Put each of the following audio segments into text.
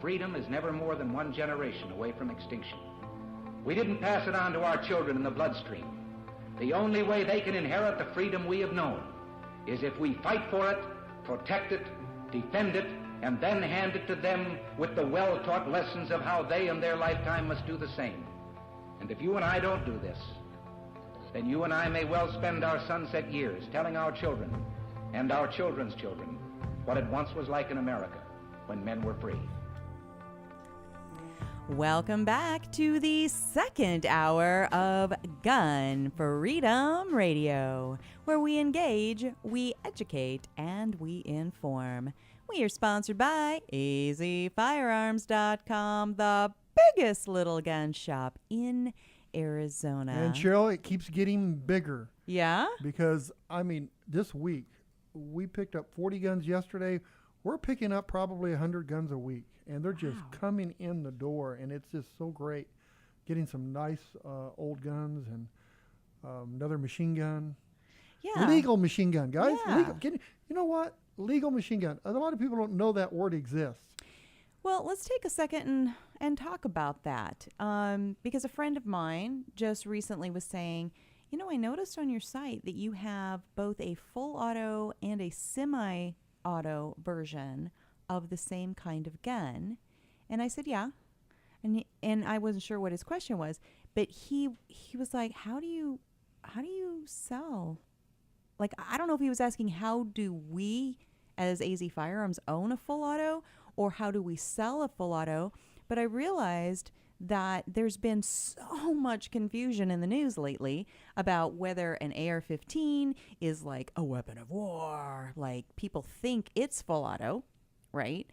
freedom is never more than one generation away from extinction. We didn't pass it on to our children in the bloodstream. The only way they can inherit the freedom we have known is if we fight for it, protect it, defend it, and then hand it to them with the well-taught lessons of how they in their lifetime must do the same. And if you and I don't do this, then you and I may well spend our sunset years telling our children and our children's children what it once was like in America when men were free. Welcome back to the second hour of Gun Freedom Radio, where we engage, we educate, and we inform. We are sponsored by azfirearms.com, the biggest little gun shop in Arizona. And Cheryl, it keeps getting bigger. Yeah? Because, I mean, this week, we picked up 40 guns yesterday. We're picking up probably 100 guns a week. And they're just coming in the door, and it's just so great. Getting some nice old guns and another machine gun. Yeah. Legal machine gun, guys. Yeah. Legal. You know what? Legal machine gun. A lot of people don't know that word exists. Well, let's take a second and talk about that. Because a friend of mine just recently was saying, you know, I noticed on your site that you have both a full auto and a semi-auto version of the same kind of gun. And I said, yeah. And I wasn't sure what his question was, but he was like, how do you sell? Like, I don't know if he was asking, how do we as AZ Firearms own a full auto, or how do we sell a full auto? But I realized that there's been so much confusion in the news lately about whether an AR-15 is like a weapon of war. Like, people think it's full auto, right?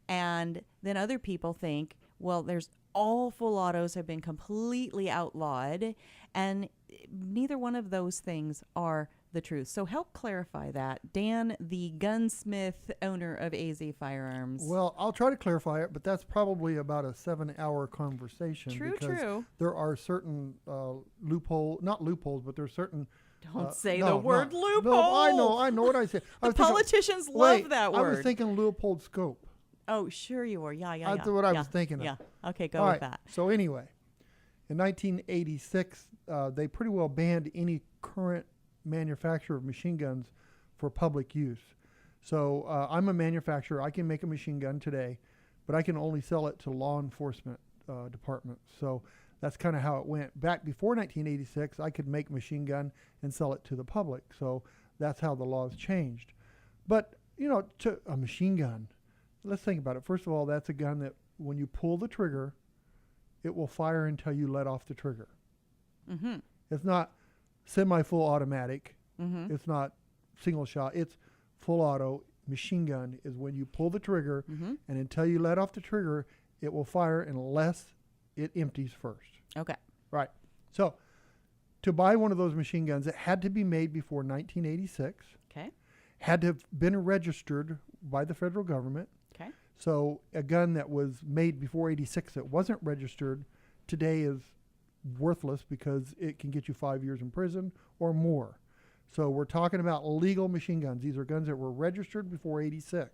And then other people think, well, there's all full autos have been completely outlawed, and neither one of those things are the truth. So help clarify that. Dan, the gunsmith owner of AZ Firearms. Well, I'll try to clarify it, but that's probably about a 7-hour conversation. True. There are certain not loopholes, but there's certain... Don't say the word loophole. No, I know what I said. The politicians love that word. I was thinking Leupold scope. Oh, sure you were. Yeah. That's what I was thinking of. Yeah. Okay, go with that. So anyway, in 1986, they pretty well banned any current manufacturer of machine guns for public use. So I'm a manufacturer. I can make a machine gun today, but I can only sell it to law enforcement departments. So that's kind of how it went. Back before 1986, I could make a machine gun and sell it to the public. So that's how the laws changed. But, you know, to a machine gun, let's think about it. First of all, that's a gun that when you pull the trigger, it will fire until you let off the trigger. Mm-hmm. It's not semi-full automatic. Mm-hmm. It's not single shot. It's full auto. Machine gun is when you pull the trigger, Mm-hmm. and until you let off the trigger, it will fire unless it empties first. Okay. Right. So to buy one of those machine guns, it had to be made before 1986. Okay. Had to have been registered by the federal government. Okay. So a gun that was made before 86 that wasn't registered today is worthless because it can get you 5 years in prison or more. So we're talking about legal machine guns. These are guns that were registered before 86.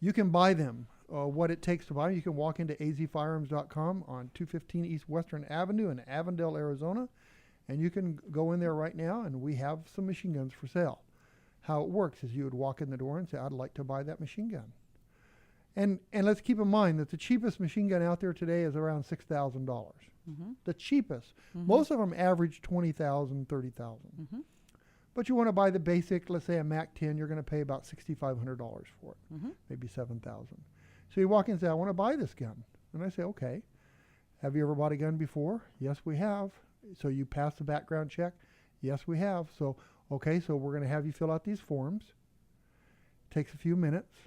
You can buy them. What it takes to buy them, you can walk into azfirearms.com on 215 East Western Avenue in Avondale, Arizona, and you can go in there right now, and we have some machine guns for sale. How it works is you would walk in the door and say, I'd like to buy that machine gun. And let's keep in mind that the cheapest machine gun out there today is around $6,000. Mm-hmm. The cheapest. Mm-hmm. Most of them average $20,000, $30,000. Mm-hmm. But you want to buy the basic, let's say a Mac 10, you're going to pay about $6,500 for it, Mm-hmm. maybe $7,000. So you walk in and say, I want to buy this gun. And I say, okay. Have you ever bought a gun before? Yes, we have. So you pass the background check? Yes, we have. So, okay, so we're going to have you fill out these forms. Takes a few minutes.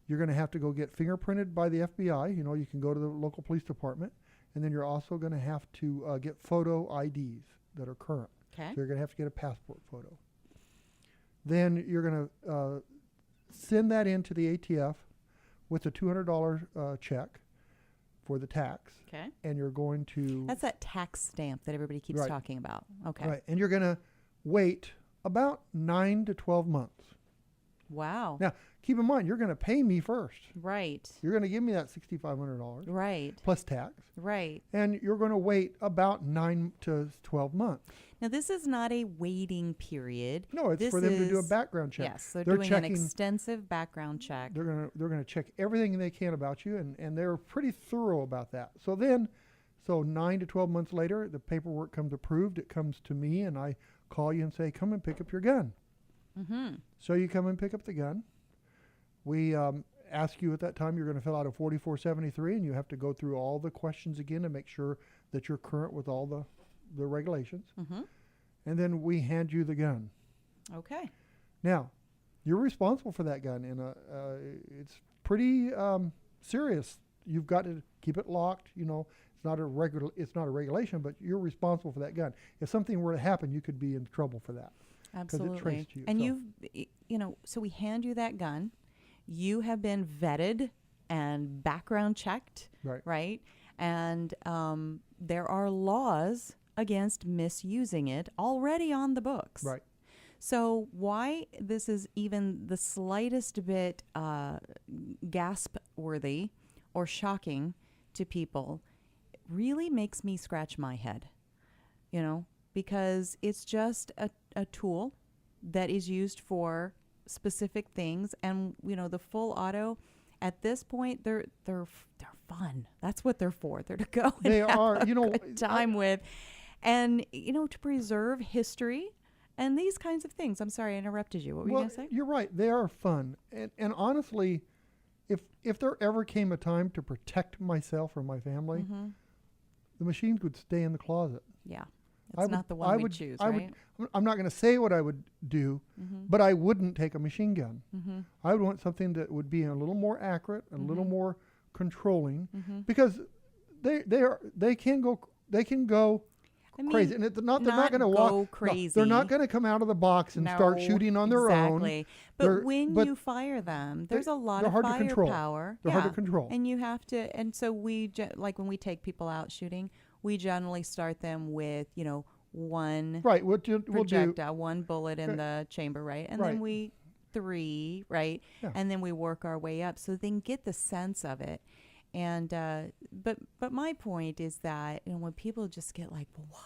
You're going to have to go get fingerprinted by the FBI. You know, you can go to the local police department. And then you're also going to have to get photo IDs that are current. Okay. So you're going to have to get a passport photo. Then you're going to send that in to the ATF with a $200 check for the tax. Okay. And you're going to... That's that tax stamp that everybody keeps Right. talking about. Okay. Right. And you're going to wait about 9 to 12 months. Wow. Now, keep in mind, you're going to pay me first. Right. You're going to give me that $6,500 Right. plus tax. Right. And you're going to wait about 9 to 12 months. Now, this is not a waiting period. No, it's This for them to do a is- background check. Yes, they're They're doing checking- an extensive background check. They're gonna check everything they can about you, and they're pretty thorough about that. So 9 to 12 months later, the paperwork comes approved. It comes to me, and I call you and say, come and pick up your gun. Mm-hmm. So you come and pick up the gun. We ask you at that time, you're going to fill out a 4473, and you have to go through all the questions again to make sure that you're current with all the regulations. Mm-hmm. And then we hand you the gun. Okay. Now, you're responsible for that gun, and it's pretty serious. You've got to keep it locked. You know, it's not a regulation, but you're responsible for that gun. If something were to happen, you could be in trouble for that. Absolutely. It traced you, And so. so we hand you that gun. You have been vetted and background checked, Right. right? And there are laws against misusing it already on the books. Right. So why this is even the slightest bit gasp-worthy or shocking to people really makes me scratch my head, because it's just a tool that is used for specific things. And, the full auto, at this point, they're fun. That's what they're for. They're to go and They have are, a good time with. And, to preserve history and these kinds of things. I'm sorry, I interrupted you. What were you going to say? You're right. They are fun. And honestly, if there ever came a time to protect myself or my family, Mm-hmm. the machines would stay in the closet. Yeah. I It's would- not the one I we would- choose, I right? I'm not going to say what I would do, Mm-hmm. but I wouldn't take a machine gun. Mm-hmm. I would want something that would be a little more accurate, a little Mhm. more controlling, Mm-hmm. because they can go crazy, and they're not going to walk. No, crazy. they're not going to come out of the box and start No, shooting on their own. Exactly. They're- But when but you fire them, there's a lot they're of hard to control. firepower. They're hard to control. And you have to, and so like when we take people out shooting, we generally start them with, one Right. We'll do. projectile, one bullet in Okay. the chamber, right? And Right. then 3, right? Yeah. And then we work our way up so they can get the sense of it. And but my point is that when people just get like, well,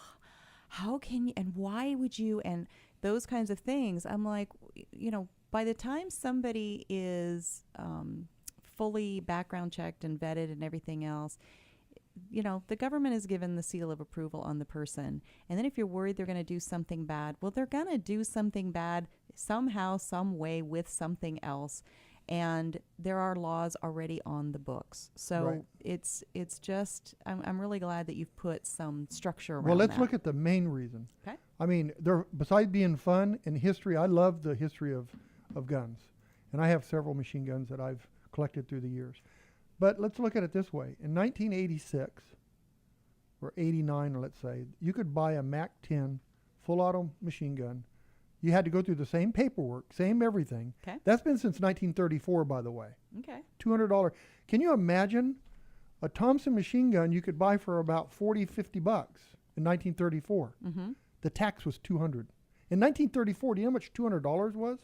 how can you, and why would you, and those kinds of things, I'm like, by the time somebody is fully background checked and vetted and everything else, the government has given the seal of approval on the person. And then if you're worried they're going to do something bad, well, they're going to do something bad somehow, some way with something else. And there are laws already on the books. So Right. it's just, I'm really glad that you've put some structure around Well, let's that. look at the main reason. Okay. I mean, besides being fun and history, I love the history of guns. And I have several machine guns that I've collected through the years. But let's look at it this way. In 1986, or 89, let's say, you could buy a MAC-10 full auto machine gun. You had to go through the same paperwork, same everything. Okay. That's been since 1934, by the way. Okay. $200. Can you imagine a Thompson machine gun you could buy for about $40, $50 in 1934? Mm-hmm. The tax was $200. In 1934, do you know how much $200 was?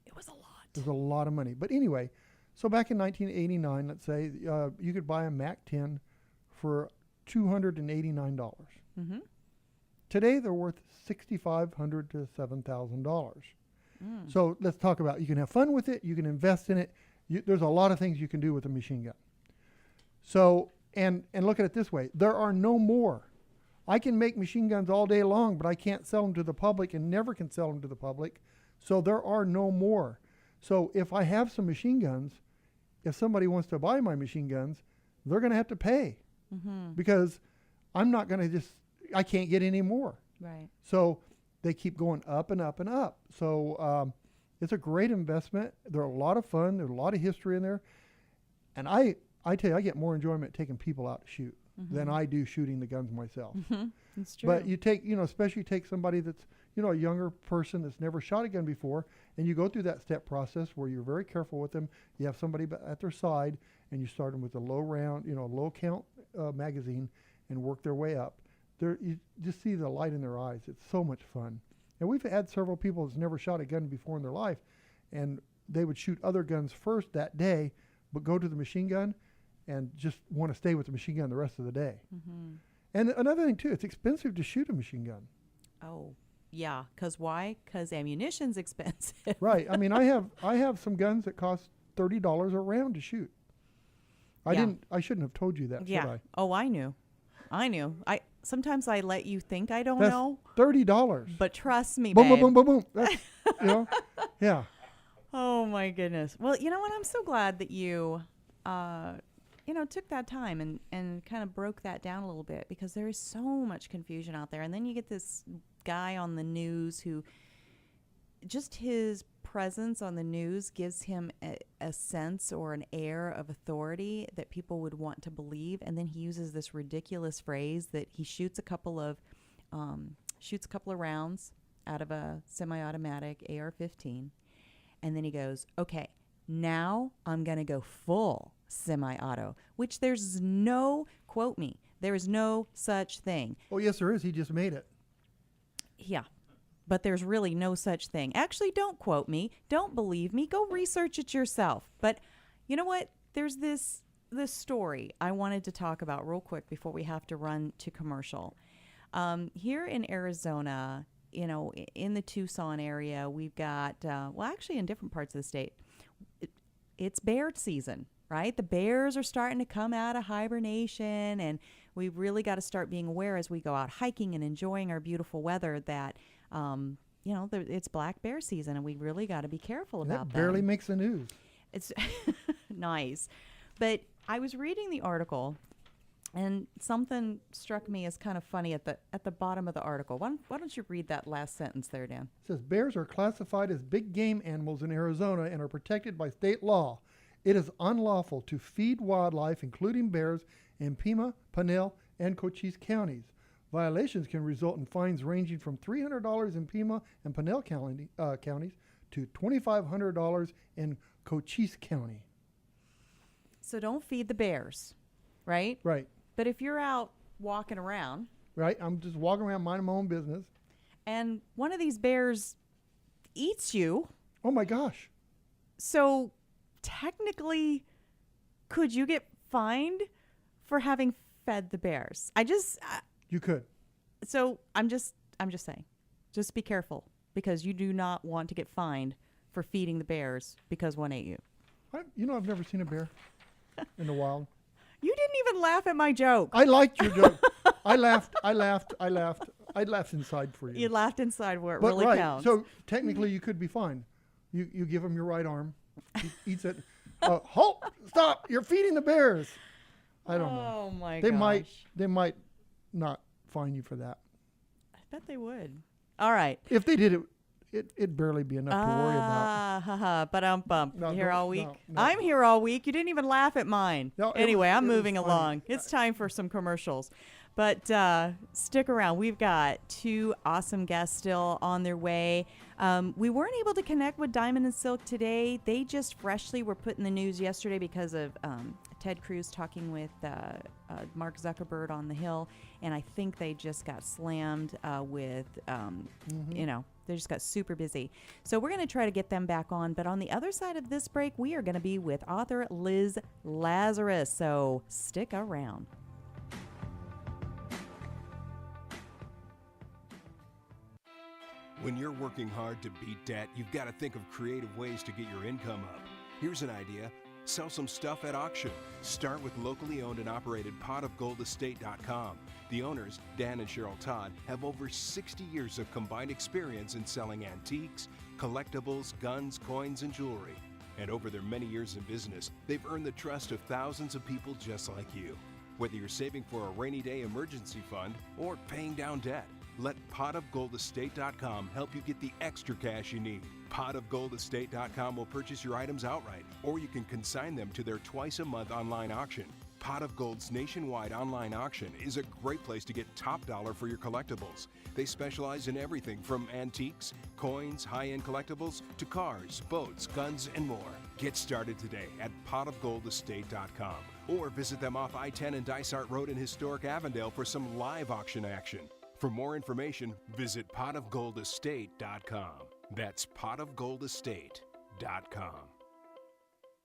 It was a lot. It was a lot of money. But anyway, so back in 1989, let's say, you could buy a MAC-10 for $289. Mm-hmm. Today, they're worth $6,500 to $7,000. Mm. So let's talk about, you can have fun with it, you can invest in it. There's a lot of things you can do with a machine gun. So, and look at it this way, there are no more. I can make machine guns all day long, but I can't sell them to the public and never can sell them to the public. So there are no more. So if I have some machine guns, if somebody wants to buy my machine guns, they're going to have to pay, Mm-hmm. because I'm not going to I can't get any more. Right. So they keep going up and up and up. So it's a great investment. They're a lot of fun. There's a lot of history in there. And I tell you, I get more enjoyment taking people out to shoot than I do shooting the guns myself. Mm-hmm. It's true. But you take, especially take somebody that's, a younger person that's never shot a gun before, and you go through that step process where you're very careful with them. You have somebody at their side, and you start them with a low round, low count magazine, and work their way up. You just see the light in their eyes. It's so much fun. And we've had several people that's never shot a gun before in their life, and they would shoot other guns first that day, but go to the machine gun and just want to stay with the machine gun the rest of the day. Mm-hmm. And another thing too, it's expensive to shoot a machine gun. Oh, yeah. Because why? Because ammunition's expensive. Right. I mean, I have some guns that cost $30 a round to shoot. I shouldn't have told you that, should I? Oh, I knew. Sometimes I let you think I don't That's know. $30. But trust me, boom, babe. boom, boom, boom, boom. That's, yeah. Oh my goodness. Well, you know what? I'm so glad that you, took that time and kind of broke that down a little bit, because there is so much confusion out there. And then you get this guy on the news who just his presence on the news gives him a sense or an air of authority that people would want to believe. And then he uses this ridiculous phrase that he shoots a couple of rounds out of a semi-automatic AR-15. And then he goes, okay, now I'm going to go full semi-auto, which there's no, quote me, there is no such thing. Oh, yes, there is. He just made it. Yeah, but there's really no such thing. Actually, don't quote me. Don't believe me. Go research it yourself. But you know what? There's this story I wanted to talk about real quick before we have to run to commercial. Here in Arizona, in the Tucson area, we've got, actually in different parts of the state, it's bear season, right? The bears are starting to come out of hibernation, and we've really got to start being aware as we go out hiking and enjoying our beautiful weather that, it's black bear season, and we really got to be careful about that. Barely makes the news. It's nice. But I was reading the article, and something struck me as kind of funny at the bottom of the article. Why don't you read that last sentence there, Dan? It says, bears are classified as big game animals in Arizona and are protected by state law. It is unlawful to feed wildlife, including bears, in Pima, Pinal, and Cochise counties. Violations can result in fines ranging from $300 in Pima and Pinal counties to $2,500 in Cochise County. So don't feed the bears, right? Right. But if you're out walking around. Right. I'm just walking around minding my own business. And one of these bears eats you. Oh, my gosh. So technically, could you get fined for having fed the bears? You could. So I'm just saying, just be careful, because you do not want to get fined for feeding the bears because one ate you. I've never seen a bear in the wild. You didn't even laugh at my joke. I liked your joke. I laughed inside for you. You laughed inside where it but really right, counts. So technically you could be fined. You give him your right arm. He eats it. Halt! Stop! You're feeding the bears. I don't know. Oh my gosh. gosh. They might not fine you for that. I bet they would. All right. If they did it'd barely be enough to worry about. But No, you here all week? no. I'm here all week. You didn't even laugh at mine. No, anyway, I'm it was moving funny. along. It's time for some commercials. But stick around. We've got two awesome guests still on their way. We weren't able to connect with Diamond and Silk today. They just freshly were put in the news yesterday because of Ted Cruz talking with Mark Zuckerberg on the Hill. And I think they just got slammed with, they just got super busy. So we're going to try to get them back on. But on the other side of this break, we are going to be with author Liz Lazarus. So stick around. When you're working hard to beat debt, you've got to think of creative ways to get your income up. Here's an idea. Sell some stuff at auction. Start with locally owned and operated potofgoldestate.com. The owners, Dan and Cheryl Todd, have over 60 years of combined experience in selling antiques, collectibles, guns, coins, and jewelry. And over their many years in business, they've earned the trust of thousands of people just like you. Whether you're saving for a rainy day emergency fund or paying down debt, let potofgoldestate.com help you get the extra cash you need. Potofgoldestate.com will purchase your items outright, or you can consign them to their twice-a-month online auction. Pot of Gold's nationwide online auction is a great place to get top dollar for your collectibles. They specialize in everything from antiques, coins, high-end collectibles, to cars, boats, guns, and more. Get started today at potofgoldestate.com, or visit them off I-10 and Dysart Road in historic Avondale for some live auction action. For more information, visit potofgoldestate.com. That's potofgoldestate.com. GunFreedomRadio.com.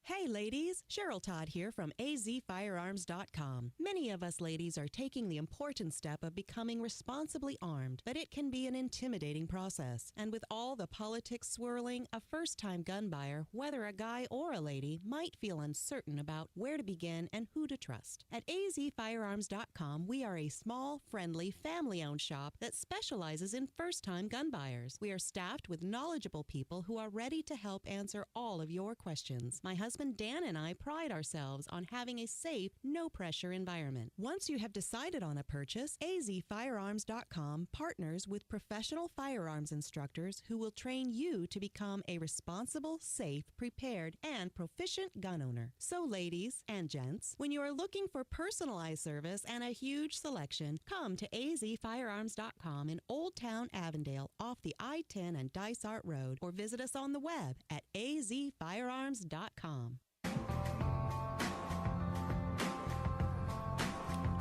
Hey ladies, Cheryl Todd here from azfirearms.com. Many of us ladies are taking the important step of becoming responsibly armed, but it can be an intimidating process. And with all the politics swirling, a first-time gun buyer, whether a guy or a lady, might feel uncertain about where to begin and who to trust. At azfirearms.com, we are a small, friendly, family-owned shop that specializes in first-time gun buyers. We are staffed with knowledgeable people who are ready to help answer all of your questions. My husband Dan and I pride ourselves on having a safe, no-pressure environment. Once you have decided on a purchase, azfirearms.com partners with professional firearms instructors who will train you to become a responsible, safe, prepared, and proficient gun owner. So ladies and gents, when you are looking for personalized service and a huge selection, come to azfirearms.com in Old Town Avondale off the I-10 and Dysart Road, or visit us on the web at azfirearms.com.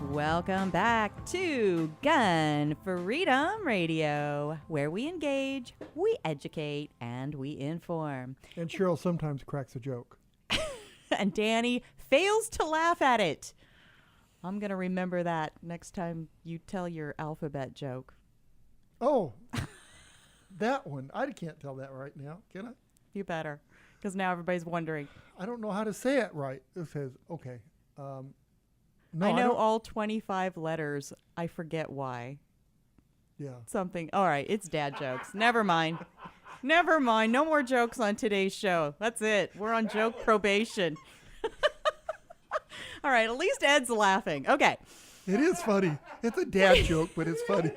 Welcome back to Gun Freedom Radio, where we engage, we educate, and we inform. And Cheryl sometimes cracks a joke. And Danny fails to laugh at it. I'm going to remember that next time you tell your alphabet joke. Oh, that one. I can't tell that right now, can I? You better, because now everybody's wondering. I don't know how to say it right. It says, okay. No, I know all 25 letters. I forget why. Yeah. Something. All right, it's dad jokes. Never mind. Never mind. No more jokes on today's show. That's it. We're on joke probation. All right, at least Ed's laughing. Okay. It is funny. It's a dad joke, but it's funny.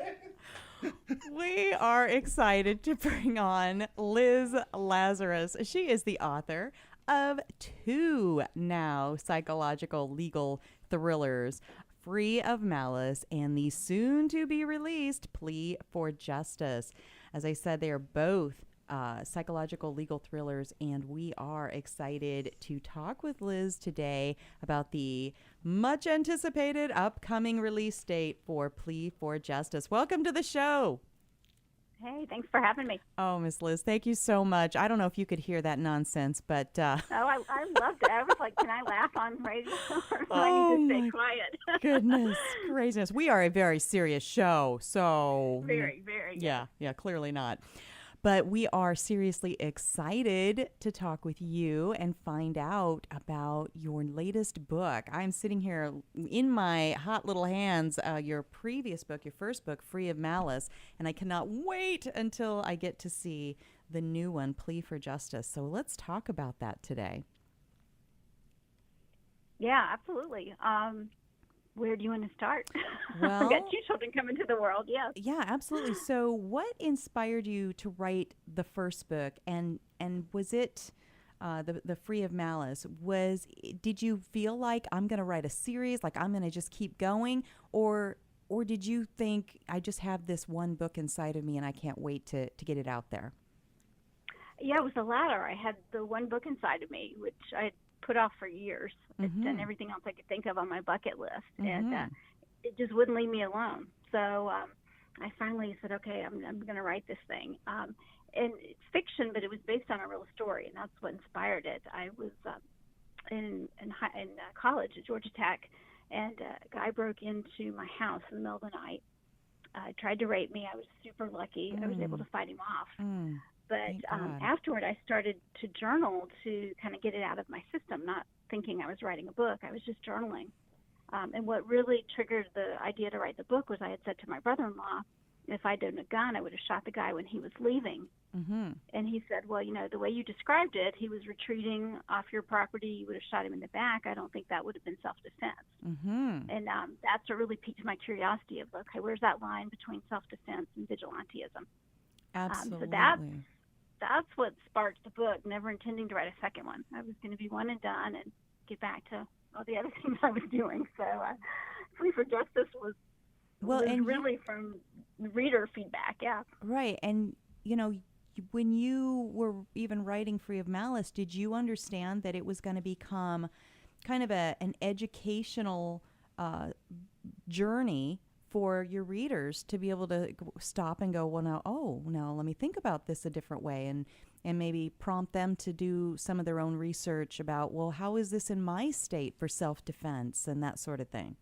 We are excited to bring on Liz Lazarus. She is the author of 2 now psychological legal thrillers, Free of Malice and the soon-to-be-released Plea for Justice. As I said, they are both psychological legal thrillers, and we are excited to talk with Liz today about the much-anticipated upcoming release date for Plea for Justice. Welcome to the show. Hey, thanks for having me. Oh, Miss Liz, thank you so much. I don't know if you could hear that nonsense, but... Oh, I loved it. I was like, can I laugh on radio? Or do I need to stay quiet? Goodness, craziness. We are a very serious show, so... Very, very. Yeah, clearly not. But we are seriously excited to talk with you and find out about your latest book. I'm sitting here in my hot little hands, your previous book, your first book, Free of Malice, and I cannot wait until I get to see the new one, Plea for Justice. So let's talk about that today. Yeah, absolutely. Where do you want to start? Well, I've got 2 children coming to the world, yes. Yeah, absolutely. So what inspired you to write the first book, and was it the Free of Malice? Did you feel like I'm going to write a series, like I'm going to just keep going, or did you think I just have this one book inside of me and I can't wait to get it out there? Yeah, it was the latter. I had the one book inside of me, which I had put off for years. I'd done everything else I could think of on my bucket list, and it just wouldn't leave me alone. So I finally said, okay, I'm going to write this thing. And it's fiction, but it was based on a real story, and that's what inspired it. I was in college at Georgia Tech, and a guy broke into my house in the middle of the night, tried to rape me. I was super lucky. I was able to fight him off. But afterward, I started to journal to kind of get it out of my system, not thinking I was writing a book. I was just journaling. And what really triggered the idea to write the book was I had said to my brother-in-law, if I'd owned a gun, I would have shot the guy when he was leaving. And he said, well, you know, the way you described it, he was retreating off your property. You would have shot him in the back. I don't think that would have been self-defense. And that's what really piqued my curiosity of, okay, where's that line between self-defense and vigilantism? Absolutely. So that's what sparked the book, never intending to write a second one. I was going to be one and done and get back to all the other things I was doing. So Free for Justice was really from reader feedback, yeah. Right, and, you know, when you were even writing Free of Malice, did you understand that it was going to become kind of an educational journey for your readers to be able to stop and go, well, now let me think about this a different way, and maybe prompt them to do some of their own research about, well, how is this in my state for self-defense and that sort of thing?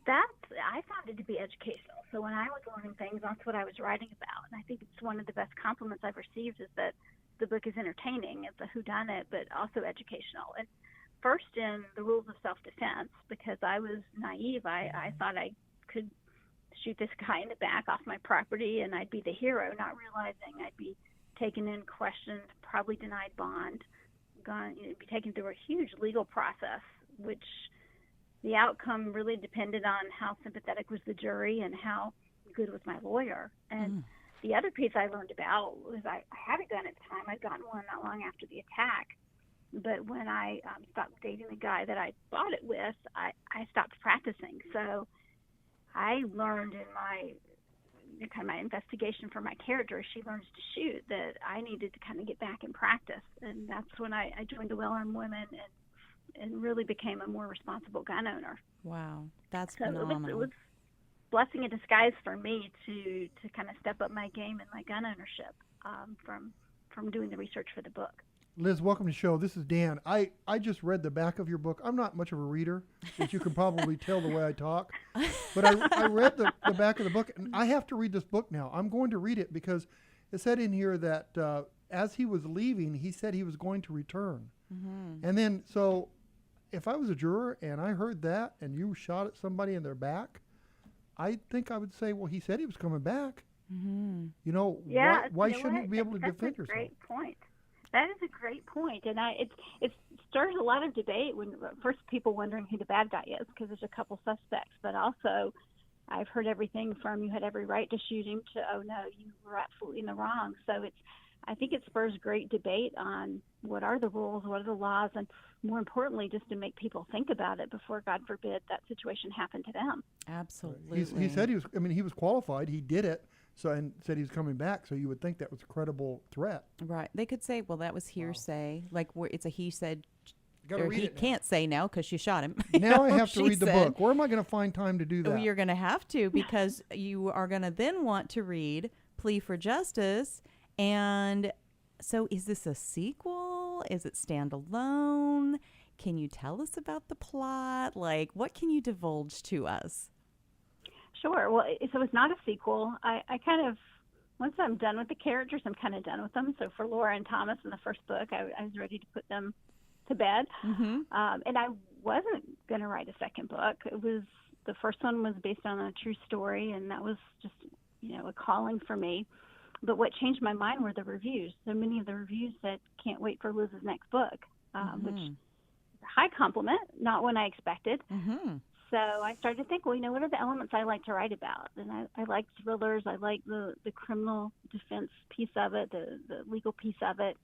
I found it to be educational. So when I was learning things, that's what I was writing about. And I think it's one of the best compliments I've received is that the book is entertaining. It's a whodunit, but also educational. And first in the rules of self-defense, because I was naive. I thought I could shoot this guy in the back off my property and I'd be the hero, not realizing I'd be taken in, questioned, probably denied bond, be taken through a huge legal process, which the outcome really depended on how sympathetic was the jury and how good was my lawyer. And the other piece I learned about was I had a gun at the time. I'd gotten one not long after the attack. But when I stopped dating the guy that I bought it with, I stopped practicing. So I learned in my investigation for my character, as she learns to shoot, that I needed to kind of get back in practice. And that's when I joined the Well-Armed Women and really became a more responsible gun owner. Wow, that's so phenomenal. It was blessing in disguise for me to kind of step up my game in my gun ownership from doing the research for the book. Liz, welcome to the show. This is Dan. I just read the back of your book. I'm not much of a reader, as you can probably tell the way I talk. But I read the back of the book, and I have to read this book now. I'm going to read it because it said in here that as he was leaving, he said he was going to return. Mm-hmm. And then, so if I was a juror and I heard that and you shot at somebody in their back, I think I would say, well, he said he was coming back. Mm-hmm. You know, yeah, why shouldn't you be able to defend yourself? That's a great point. That is a great point. And it stirs a lot of debate when first people wondering who the bad guy is because there's a couple suspects. But also I've heard everything from you had every right to shoot him to, oh, no, you were absolutely in the wrong. So I think it spurs great debate on what are the rules, what are the laws, and more importantly, just to make people think about it before, God forbid, that situation happened to them. Absolutely. He said he was qualified. He did it. So and said he was coming back. So you would think that was a credible threat. Right. They could say, well, that was hearsay. Like it's a he said, or he can't say now because you shot him. Now I have to read the book. Where am I going to find time to do that? Oh, you're going to have to because you are going to then want to read Plea for Justice. And so is this a sequel? Is it standalone? Can you tell us about the plot? Like, what can you divulge to us? Sure. Well, so it's not a sequel. I kind of, once I'm done with the characters, I'm kind of done with them. So for Laura and Thomas in the first book, I was ready to put them to bed. Mm-hmm. And I wasn't going to write a second book. The first one was based on a true story, and that was just, a calling for me. But what changed my mind were the reviews. So many of the reviews said, can't wait for Liz's next book, which is a high compliment, not one I expected. Mm-hmm. So I started to think, well, what are the elements I like to write about? And I like thrillers. I like the criminal defense piece of it, the legal piece of it.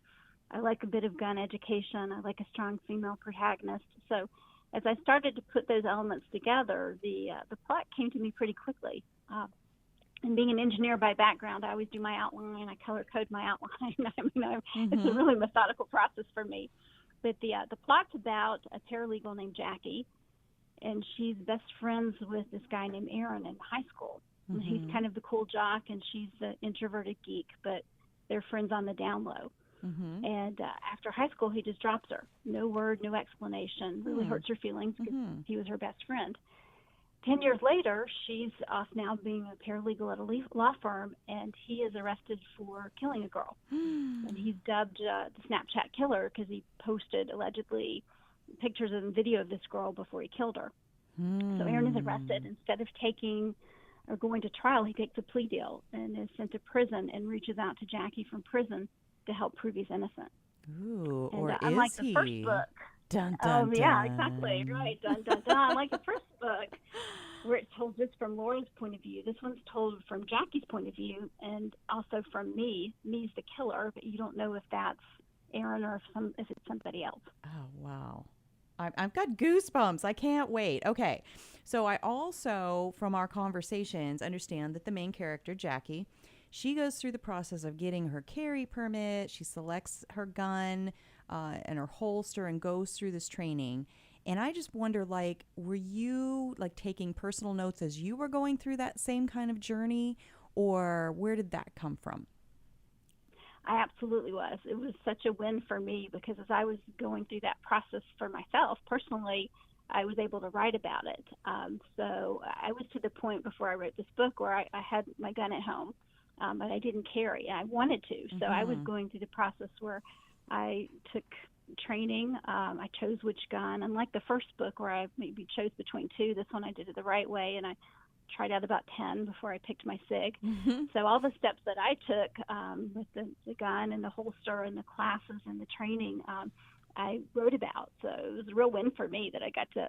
I like a bit of gun education. I like a strong female protagonist. So as I started to put those elements together, the plot came to me pretty quickly. And being an engineer by background, I always do my outline. I color code my outline. It's a really methodical process for me. But the plot's about a paralegal named Jackie, and she's best friends with this guy named Aaron in high school. Mm-hmm. And he's kind of the cool jock, and she's the introverted geek, but they're friends on the down low. Mm-hmm. And after high school, he just drops her. No word, no explanation. Really hurts her feelings because he was her best friend. 10 years later, she's off now being a paralegal at a law firm, and he is arrested for killing a girl. And he's dubbed the Snapchat killer because he posted, allegedly, pictures and video of this girl before he killed her. So Aaron is arrested. Instead of taking or going to trial, he takes a plea deal and is sent to prison and reaches out to Jackie from prison to help prove he's innocent. Ooh, and, or unlike is the he? First book, dun, dun, yeah, dun. exactly, right, dun, dun, dun. Like the first book, where it's told just from Laura's point of view, this one's told from Jackie's point of view, and also from me. Me's the killer, but you don't know if that's Aaron or if it's somebody else. Oh, wow. I've got goosebumps. I can't wait. Okay. So I also, from our conversations, understand that the main character, Jackie, she goes through the process of getting her carry permit. She selects her gun and her holster and goes through this training. And I just wonder, were you, taking personal notes as you were going through that same kind of journey? Or where did that come from? I absolutely was. It was such a win for me because as I was going through that process for myself personally, I was able to write about it. So I was to the point before I wrote this book where I had my gun at home, but I didn't carry. I wanted to. So I was going through the process where I took training. I chose which gun. Unlike the first book where I maybe chose between two, this one I did it the right way, and I tried out about 10 before I picked my SIG. So all the steps that I took with the gun and the holster and the classes and the training, I wrote about. So it was a real win for me that I got to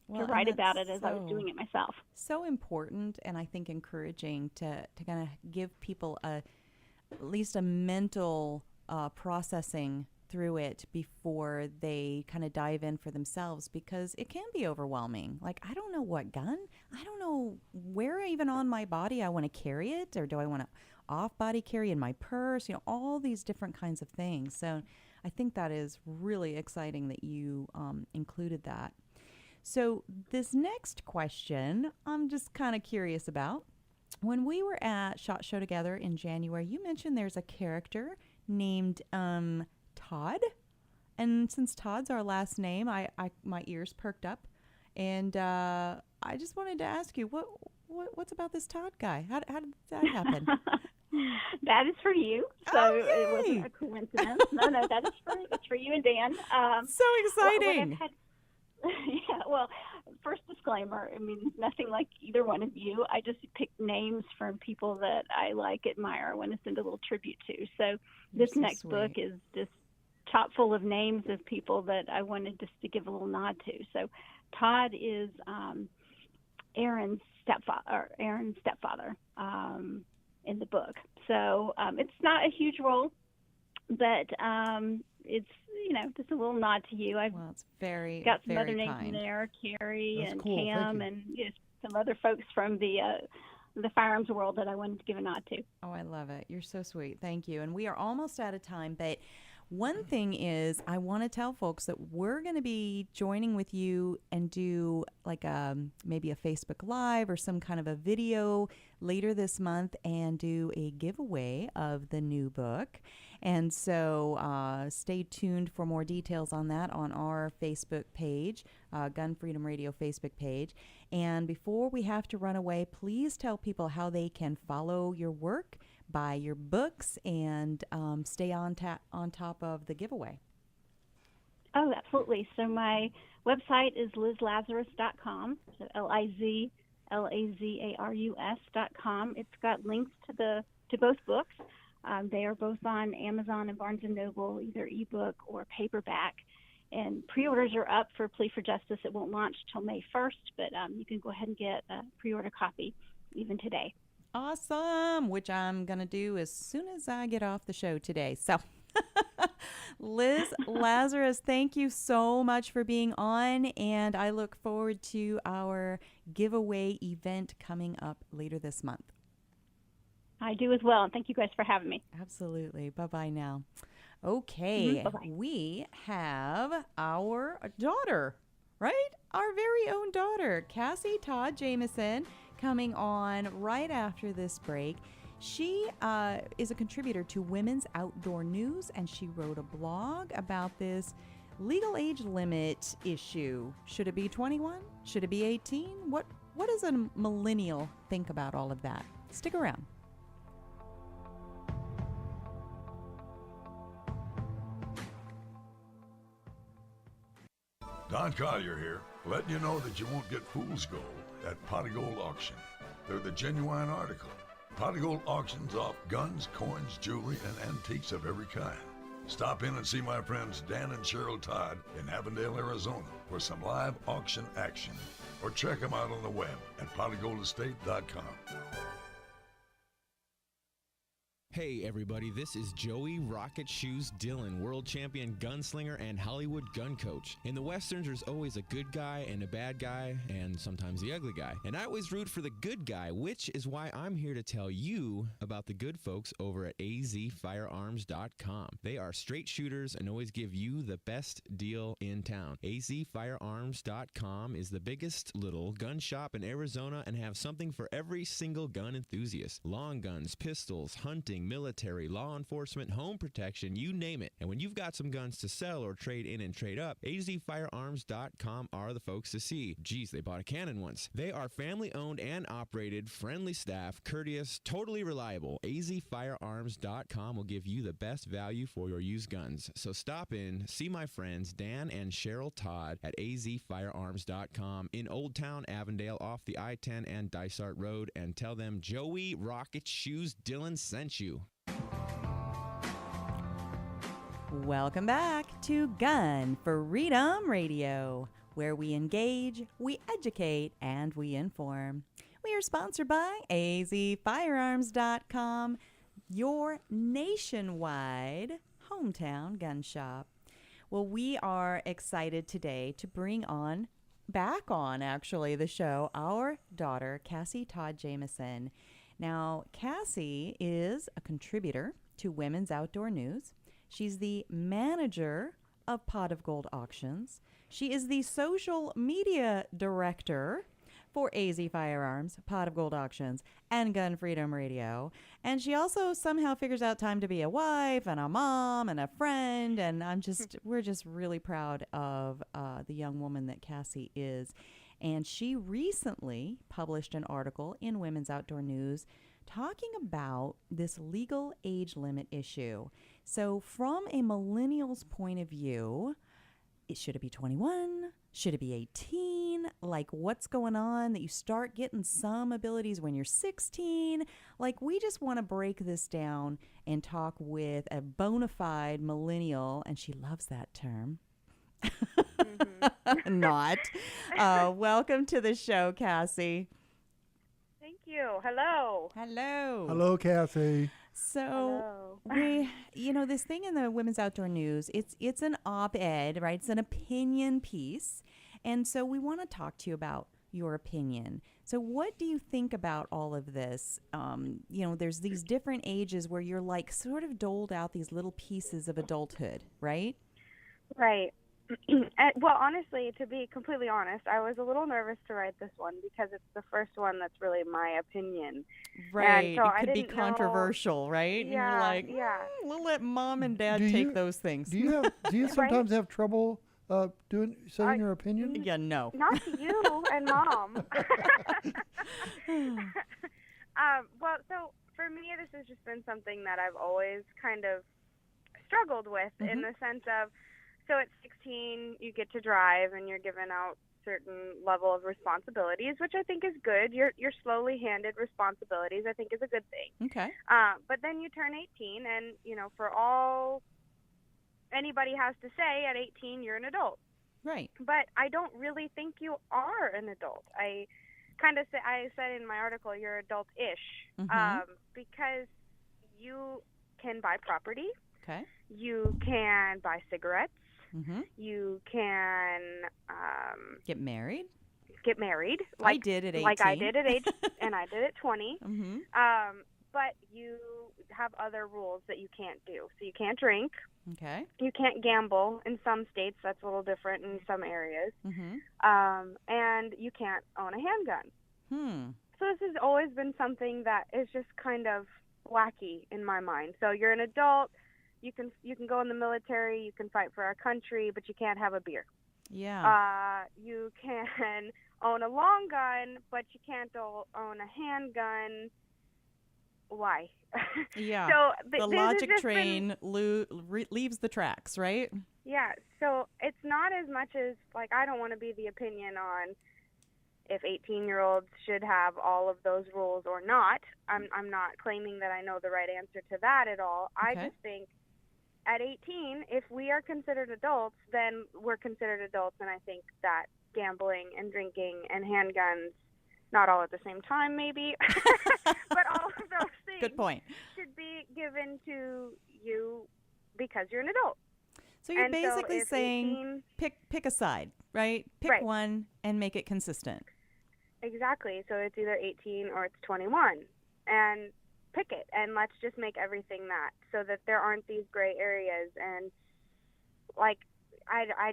write about it as I was doing it myself. So important, and I think encouraging to kind of give people at least a mental processing through it before they kind of dive in for themselves, because it can be overwhelming. Like, I don't know what gun, I don't know where even on my body I want to carry it, or do I want to off-body carry in my purse, all these different kinds of things. So I think that is really exciting that you included that. So this next question, I'm just kind of curious about. When we were at SHOT Show together in January, you mentioned there's a character named Todd, and since Todd's our last name, I my ears perked up, and I just wanted to ask you what's about this Todd guy? How did that happen? That is for you, so it wasn't a coincidence. No, that's for you and Dan. So exciting! Well, first disclaimer, I mean, nothing like either one of you. I just picked names from people that I like, admire, want to send a little tribute to. So this next book is just chock full of names of people that I wanted just to give a little nod to. So Todd is Aaron's stepfather in the book. So it's not a huge role, but it's just a little nod to you. It's very got some very other names kind. in there, Carrie That's and cool. Cam, and some other folks from the firearms world that I wanted to give a nod to. Oh, I love it. You're so sweet. Thank you. And we are almost out of time, but one thing is I want to tell folks that we're going to be joining with you and do like maybe a Facebook Live or some kind of a video later this month and do a giveaway of the new book. And so stay tuned for more details on that on our Facebook page, Gun Freedom Radio Facebook page. And before we have to run away, please tell people how they can follow your work, buy your books, and stay on top of the giveaway. Oh, absolutely. So my website is lizlazarus.com, so LIZLAZARUS.com. It's got links to both books. They are both on Amazon and Barnes & Noble, either ebook or paperback. And pre-orders are up for Plea for Justice. It won't launch till May 1st, but you can go ahead and get a pre-order copy even today. Awesome, which I'm going to do as soon as I get off the show today. So, Liz Lazarus, thank you so much for being on, and I look forward to our giveaway event coming up later this month. I do as well, and thank you guys for having me. Absolutely. Bye-bye now. Okay, Bye-bye. We have our daughter, right? Our very own daughter, Cassie Todd Jameson, coming on right after this break. She is a contributor to Women's Outdoor News, and she wrote a blog about this legal age limit issue. Should it be 21? Should it be 18? What does a millennial think about all of that? Stick around. Don Collier here, letting you know that you won't get fool's gold at Pot of Gold Auction. They're the genuine article. Pot of Gold auctions off guns, coins, jewelry, and antiques of every kind. Stop in and see my friends Dan and Cheryl Todd in Avondale, Arizona for some live auction action. Or check them out on the web at potofgoldestate.com. Hey everybody, this is Joey Rocket Shoes Dillon, world champion gunslinger and Hollywood gun coach. In the Westerns, there's always a good guy and a bad guy, and sometimes the ugly guy. And I always root for the good guy, which is why I'm here to tell you about the good folks over at azfirearms.com. They are straight shooters and always give you the best deal in town. azfirearms.com is the biggest little gun shop in Arizona and have something for every single gun enthusiast. Long guns, pistols, hunting, everything military, law enforcement, home protection, you name it. And when you've got some guns to sell or trade in and trade up, azfirearms.com are the folks to see. Geez, they bought a cannon once. They are family-owned and operated, friendly staff, courteous, totally reliable. azfirearms.com will give you the best value for your used guns. So stop in, see my friends Dan and Cheryl Todd at azfirearms.com in Old Town, Avondale, off the I-10 and Dysart Road, and tell them Joey Rocket Shoes Dillon sent you. Welcome back to Gun Freedom Radio, where we engage, we educate, and we inform. We are sponsored by azfirearms.com, your nationwide hometown gun shop. Well, we are excited today to bring back on the show, our daughter, Cassie Todd Jameson. Now, Cassie is a contributor to Women's Outdoor News. She's the manager of Pot of Gold Auctions. She is the social media director for AZ Firearms, Pot of Gold Auctions, and Gun Freedom Radio. And she also somehow figures out time to be a wife and a mom and a friend. And we're just really proud of the young woman that Cassie is. And she recently published an article in Women's Outdoor News talking about this legal age limit issue. So from a millennial's point of view, should it be 21? Should it be 18? Like, what's going on that you start getting some abilities when you're 16? Like, we just want to break this down and talk with a bona fide millennial, and she loves that term. Mm-hmm. Not. Welcome to the show, Cassie. Thank you. Hello. Hello. Hello, Cassie. So this thing in the Women's Outdoor News, it's an op-ed, right? It's an opinion piece. And so we want to talk to you about your opinion. So what do you think about all of this? There's these different ages where you're like sort of doled out these little pieces of adulthood, right? Right. Well, honestly, to be completely honest, I was a little nervous to write this one because it's the first one that's really my opinion. Right. So it could be controversial, right? Yeah. And you're like, we'll let mom and dad take those things. Do you sometimes have trouble saying your opinion? Yeah, no. Not you and mom. Well, so for me, this has just been something that I've always kind of struggled with in the sense of, so at 16, you get to drive and you're given out certain level of responsibilities, which I think is good. You're slowly handed responsibilities, I think is a good thing. Okay. But then you turn 18 and, for all anybody has to say, at 18, you're an adult. Right. But I don't really think you are an adult. I said in my article, you're adult-ish, because you can buy property. Okay. You can buy cigarettes. Mm-hmm. You can get married. Like I did at 18. Like I did at age, and I did at 20. Mm-hmm. But you have other rules that you can't do. So you can't drink. Okay. You can't gamble. In some states, that's a little different in some areas. Mm-hmm. And you can't own a handgun. So this has always been something that is just kind of wacky in my mind. So you're an adult. You can go in the military, you can fight for our country, but you can't have a beer. Yeah. You can own a long gun, but you can't own a handgun. Why? Yeah. So the logic train leaves the tracks, right? Yeah. So it's not as much as, like, I don't want to be the opinion on if 18-year-olds should have all of those rules or not. I'm not claiming that I know the right answer to that at all. Okay. I just think at 18, if we are considered adults, then we're considered adults, and I think that gambling and drinking and handguns, not all at the same time maybe, but all of those things Good point. should be given to you because you're an adult. So you're basically saying 18, pick a side, right? Pick one and make it consistent. Exactly. So it's either 18 or it's 21. And pick it, and let's just make everything that, so that there aren't these gray areas. And like, I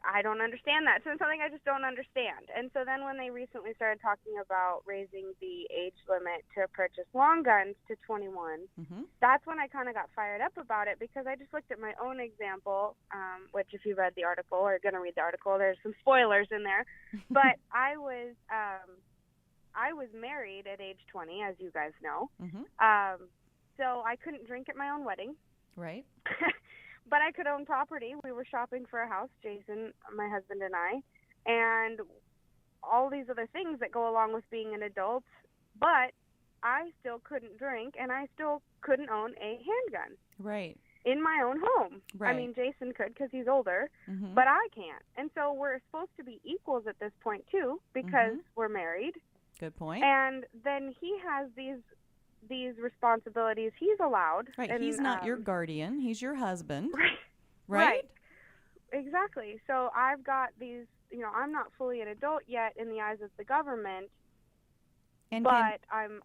I don't understand that. So it's something I just don't understand. And so then when they recently started talking about raising the age limit to purchase long guns to 21, that's when I kind of got fired up about it, because I just looked at my own example, which if you read the article or are going to read the article, there's some spoilers in there. But I was married at age 20, as you guys know. So I couldn't drink at my own wedding. Right. But I could own property. We were shopping for a house, Jason, my husband, and I, and all these other things that go along with being an adult. But I still couldn't drink, and I still couldn't own a handgun. Right. In my own home. Right. I mean, Jason could because he's older, but I can't. And so we're supposed to be equals at this point, too, because we're married. Good point. And then he has these responsibilities he's allowed. Right. And, he's not your guardian. He's your husband. Right. Exactly. So I've got these, I'm not fully an adult yet in the eyes of the government, but I'm...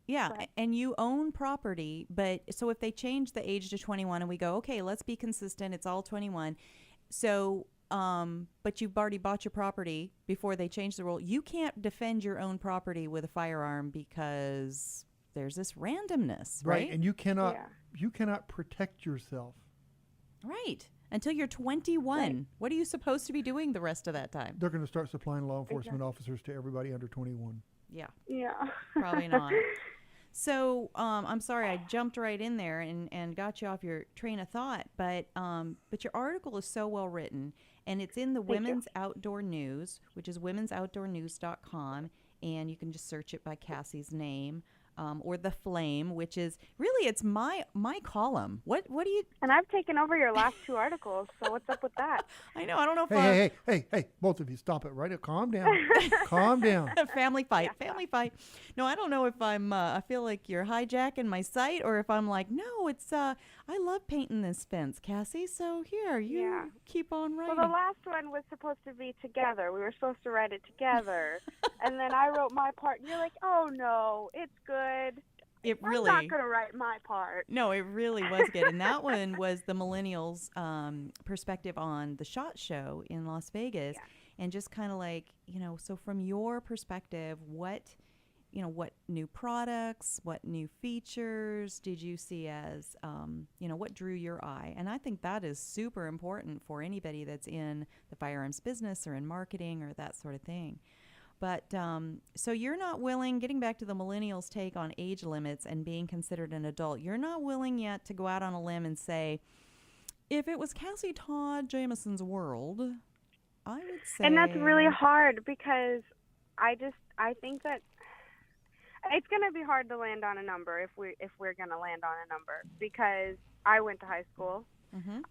Yeah, and you own property, but so if they change the age to 21 and we go, okay, let's be consistent, it's all 21. So, but you've already bought your property before they change the rule. You can't defend your own property with a firearm because there's this randomness, right? And you cannot protect yourself. Right. Until you're 21. Right. What are you supposed to be doing the rest of that time? They're going to start supplying law enforcement officers to everybody under 21. Yeah. Yeah. Probably not. So I'm sorry I jumped right in there and got you off your train of thought, but your article is so well written, and it's in the Women's Outdoor News, which is women'soutdoornews.com, and you can just search it by Cassie's name. Or The Flame, which is really, it's my column. What do you... And I've taken over your last two articles, so what's up with that? I know, I don't know if Hey, both of you, stop it, right? Calm down. Calm down. Family fight. No, I don't know if I feel like you're hijacking my site, or if I'm like, no, it's, I love painting this fence, Cassie, so here, you keep on writing. Well, the last one was supposed to be together. We were supposed to write it together. And then I wrote my part, and you're like, oh, no, it's good. It really, I'm not going to write my part. No, it really was good. And that one was the millennials' perspective on the SHOT Show in Las Vegas. Yeah. And just kind of like, so from your perspective, what new products, what new features did you see as, what drew your eye? And I think that is super important for anybody that's in the firearms business or in marketing or that sort of thing. But so you're not willing, getting back to the millennials' take on age limits and being considered an adult, you're not willing yet to go out on a limb and say, if it was Cassie Todd Jameson's world, I would say... And that's really hard, because I think that it's going to be hard to land on a number if we're going to land on a number, because I went to high school.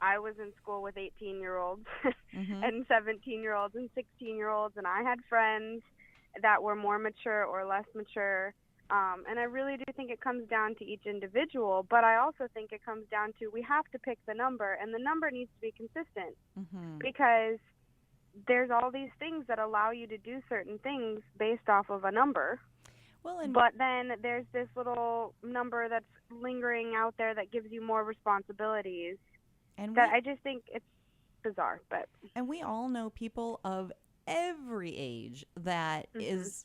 I was in school with 18-year-olds and 17-year-olds and 16-year-olds, and I had friends that were more mature or less mature. And I really do think it comes down to each individual, but I also think it comes down to we have to pick the number, and the number needs to be consistent, because there's all these things that allow you to do certain things based off of a number. But then there's this little number that's lingering out there that gives you more responsibilities. And I just think it's bizarre. And we all know people of every age that is,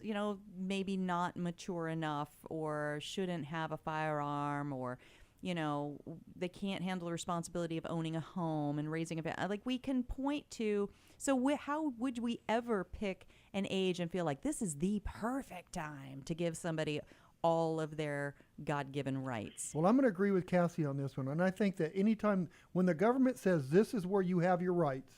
maybe not mature enough or shouldn't have a firearm, or, they can't handle the responsibility of owning a home and raising a family. Like, we can point to, so how would we ever pick an age and feel like this is the perfect time to give somebody all of their God-given rights? Well, I'm going to agree with Cassie on this one. And I think that anytime when the government says this is where you have your rights,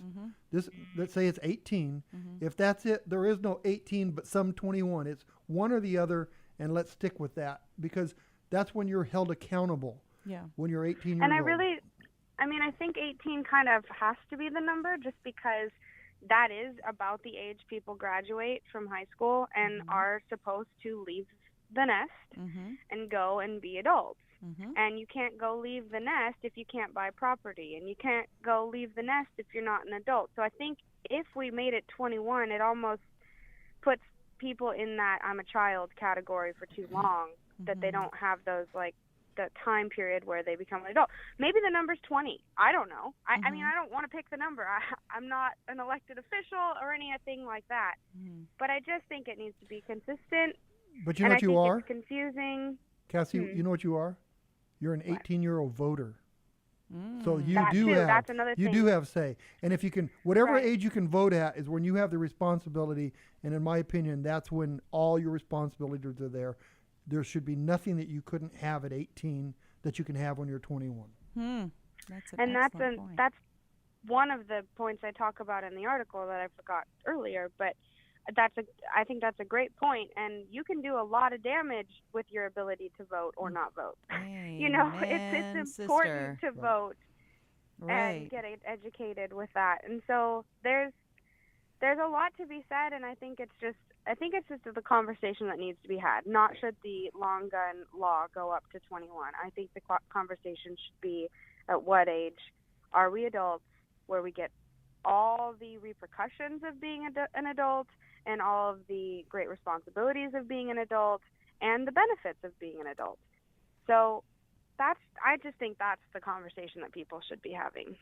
this, let's say it's 18, if that's it, there is no 18 but some 21. It's one or the other, and let's stick with that, because that's when you're held accountable. Yeah. When you're 18 years old. And I think 18 kind of has to be the number, just because that is about the age people graduate from high school and are supposed to leave the nest and go and be adults. And you can't go leave the nest if you can't buy property, and you can't go leave the nest if you're not an adult. So I think if we made it 21, it almost puts people in that I'm a child category for too long, that they don't have those, like, the time period where they become an adult. Maybe the number's 20. I don't know. I mean, I don't want to pick the number. I'm not an elected official or anything like that. But I just think it needs to be consistent. But you know what you are? It's confusing. Cassie, you know what you are? You're an 18-year-old voter. So you do have say. And if you can, whatever age you can vote at is when you have the responsibility. And in my opinion, that's when all your responsibilities are there. There should be nothing that you couldn't have at 18 that you can have when you're 21. That's one of the points I talk about in the article that I forgot earlier. But I think that's a great point, and you can do a lot of damage with your ability to vote or not vote. It's important to vote and get educated with that. And so there's a lot to be said, and I think it's just the conversation that needs to be had. Not should the long gun law go up to 21. I think the conversation should be at what age are we adults, where we get all the repercussions of being an adult and all of the great responsibilities of being an adult and the benefits of being an adult. So I just think that's the conversation that people should be having.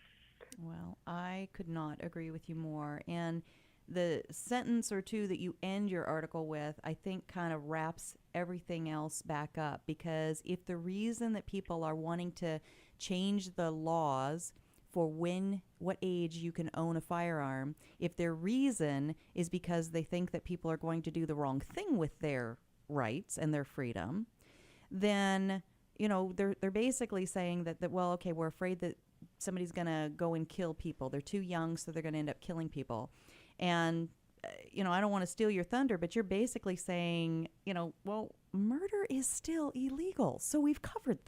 Well, I could not agree with you more. And the sentence or two that you end your article with, I think kind of wraps everything else back up, because if the reason that people are wanting to change the laws for what age you can own a firearm, if their reason is because they think that people are going to do the wrong thing with their rights and their freedom, then they're basically saying that well, okay, we're afraid that somebody's going to go and kill people. They're too young, so they're going to end up killing people. And I don't want to steal your thunder, but you're basically saying, well, murder is still illegal, so we've covered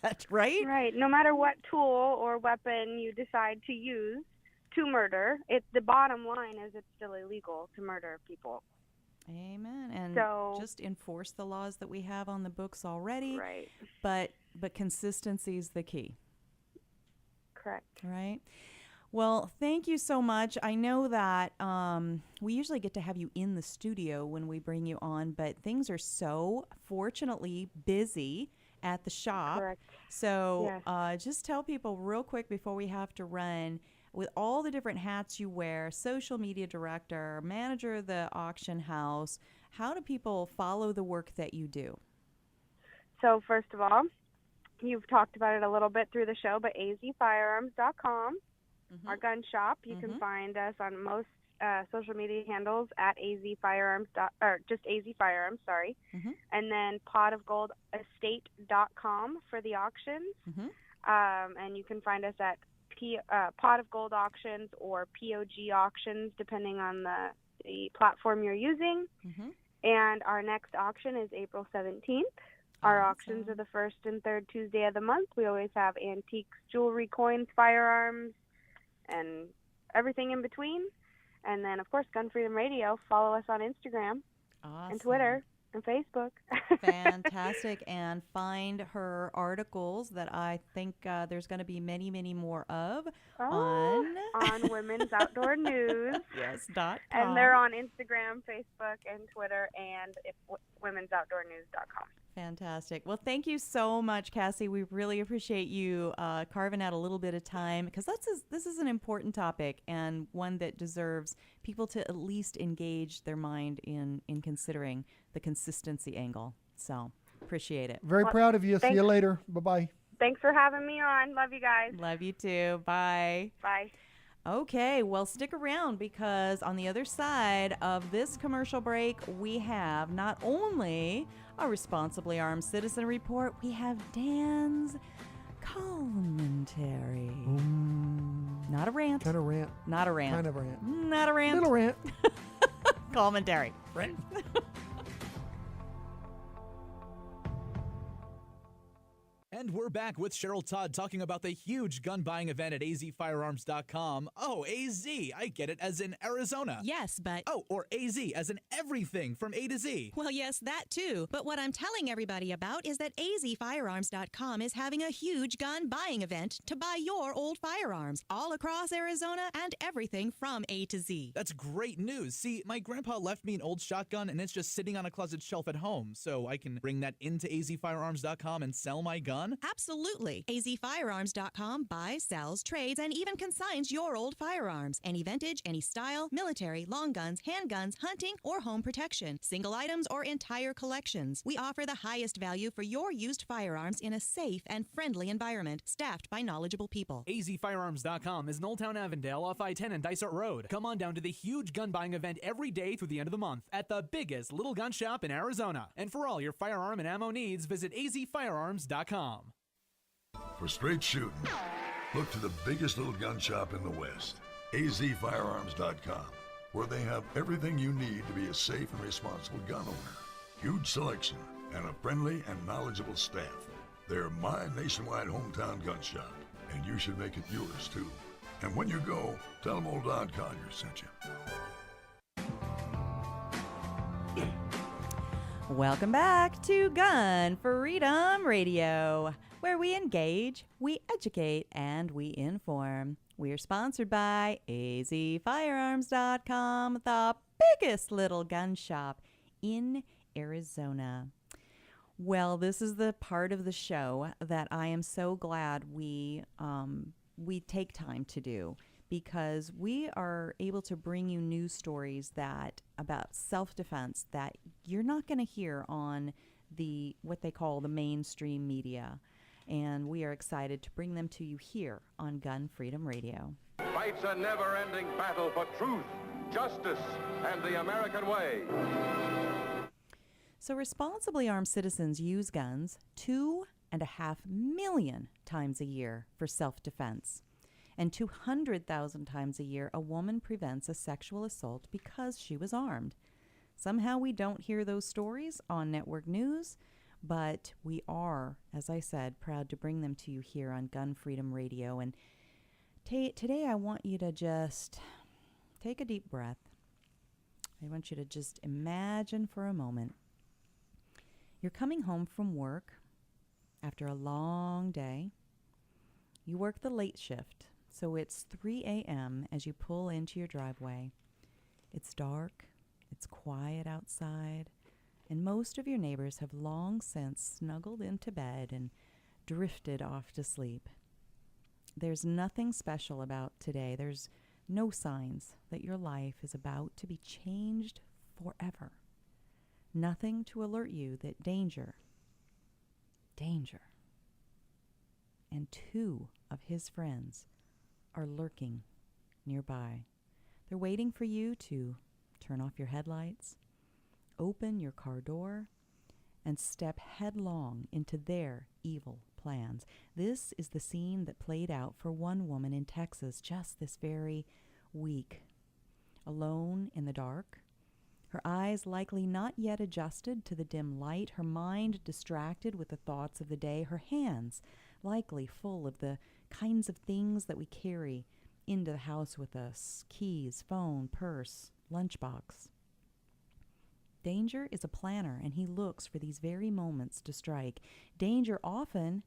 that, right? Right. No matter what tool or weapon you decide to use to murder, the bottom line is it's still illegal to murder people. Amen. And so, just enforce the laws that we have on the books already. Right. But consistency is the key. Correct. Right. Well, thank you so much. I know that we usually get to have you in the studio when we bring you on, but things are so fortunately busy at the shop. Correct. So just tell people real quick before we have to run, with all the different hats you wear, social media director, manager of the auction house, how do people follow the work that you do? So first of all, you've talked about it a little bit through the show, but azfirearms.com. Our gun shop. You can find us on most social media handles at azfirearms, or just azfirearms, sorry. And then potofgoldestate.com for the auctions. And you can find us at Pot of Gold Auctions or POG Auctions, depending on the platform you're using. And our next auction is April 17th. Our auctions are the first and third Tuesday of the month. We always have antiques, jewelry, coins, firearms, and everything in between. And then, of course, Gun Freedom Radio. Follow us on Instagram and Twitter and Facebook. Fantastic. And find her articles that I think there's going to be many, many more of on Women's Outdoor News. .com. And they're on Instagram, Facebook, and Twitter, and women'soutdoornews.com. Fantastic. Well, thank you so much, Cassie. We really appreciate you carving out a little bit of time, because this is an important topic and one that deserves people to at least engage their mind in considering the consistency angle. So appreciate it. Very proud of you. See you later. Bye-bye. Thanks for having me on. Love you guys. Love you too. Bye. Bye. Okay, well, stick around, because on the other side of this commercial break, we have not only a Responsibly Armed Citizen Report, we have Dan's commentary. Not a rant. Kind of rant. Not a rant. Kind of rant. Not a rant. Little rant. Commentary. Rant. And we're back with Cheryl Todd talking about the huge gun buying event at azfirearms.com. Oh, AZ, I get it, as in Arizona. Yes, but... Oh, or AZ, as in everything from A to Z. Well, yes, that too. But what I'm telling everybody about is that azfirearms.com is having a huge gun buying event to buy your old firearms all across Arizona and everything from A to Z. That's great news. See, my grandpa left me an old shotgun and it's just sitting on a closet shelf at home, so I can bring that into azfirearms.com and sell my gun? Absolutely. azfirearms.com buys, sells, trades, and even consigns your old firearms. Any vintage, any style, military, long guns, handguns, hunting, or home protection. Single items or entire collections. We offer the highest value for your used firearms in a safe and friendly environment, staffed by knowledgeable people. azfirearms.com is in Old Town Avondale off I-10 and Dysart Road. Come on down to the huge gun buying event every day through the end of the month at the biggest little gun shop in Arizona. And for all your firearm and ammo needs, visit azfirearms.com. For straight shooting, look to the biggest little gun shop in the West, azfirearms.com, where they have everything you need to be a safe and responsible gun owner. Huge selection and a friendly and knowledgeable staff. They're my nationwide hometown gun shop, and you should make it yours too. And when you go, tell them old Don Collier sent you. Welcome back to Gun Freedom Radio, where we engage, we educate, and we inform. We are sponsored by azfirearms.com, the biggest little gun shop in Arizona. Well, this is the part of the show that I am so glad we take time to do, because we are able to bring you news stories that about self-defense that you're not going to hear on what they call the mainstream media. And we are excited to bring them to you here on Gun Freedom Radio. Fights a never-ending battle for truth, justice, and the American way. So responsibly armed citizens use guns 2.5 million times a year for self-defense. And 200,000 times a year, a woman prevents a sexual assault because she was armed. Somehow we don't hear those stories on network news, but we are, as I said, proud to bring them to you here on Gun Freedom Radio. And today I want you to just take a deep breath. I want you to just imagine for a moment. You're coming home from work after a long day. You work the late shift, so it's 3 a.m. as you pull into your driveway. It's dark, it's quiet outside, and most of your neighbors have long since snuggled into bed and drifted off to sleep. There's nothing special about today. There's no signs that your life is about to be changed forever. Nothing to alert you that danger, and two of his friends are lurking nearby. They're waiting for you to turn off your headlights, open your car door, and step headlong into their evil plans. This is the scene that played out for one woman in Texas just this very week. Alone in the dark, her eyes likely not yet adjusted to the dim light, her mind distracted with the thoughts of the day, her hands likely full of the kinds of things that we carry into the house with us: keys, phone, purse, lunchbox. Danger is a planner, and he looks for these very moments to strike. Danger often